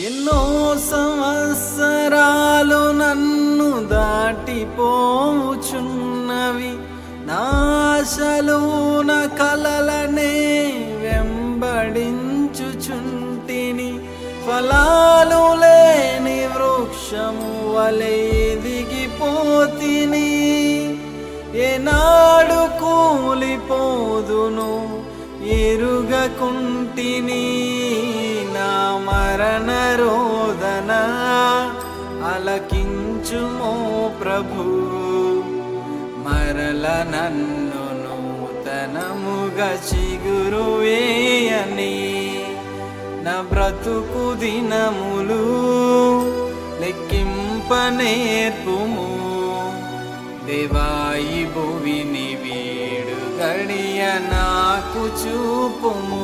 ఎన్నో సంవత్సరాలు నన్ను దాటిపోచున్నవి, నాశలు నా కలలనే వెంబడించుచుంటిని. ఫలాలు లేని వృక్షము వలె ఎదిగిపోతిని, ఏనాడు కూలిపోదును ఎరుగకుంటిని. నా మరణ రోదన అలకించుమో ప్రభు, మరల నన్ను నూతనముగా చిగురు వేయని. నా బ్రతుకు దినములు లెక్కింపనేర్పుము, దేవాయి భువిని వీడు గడియ నాకు చూపుము.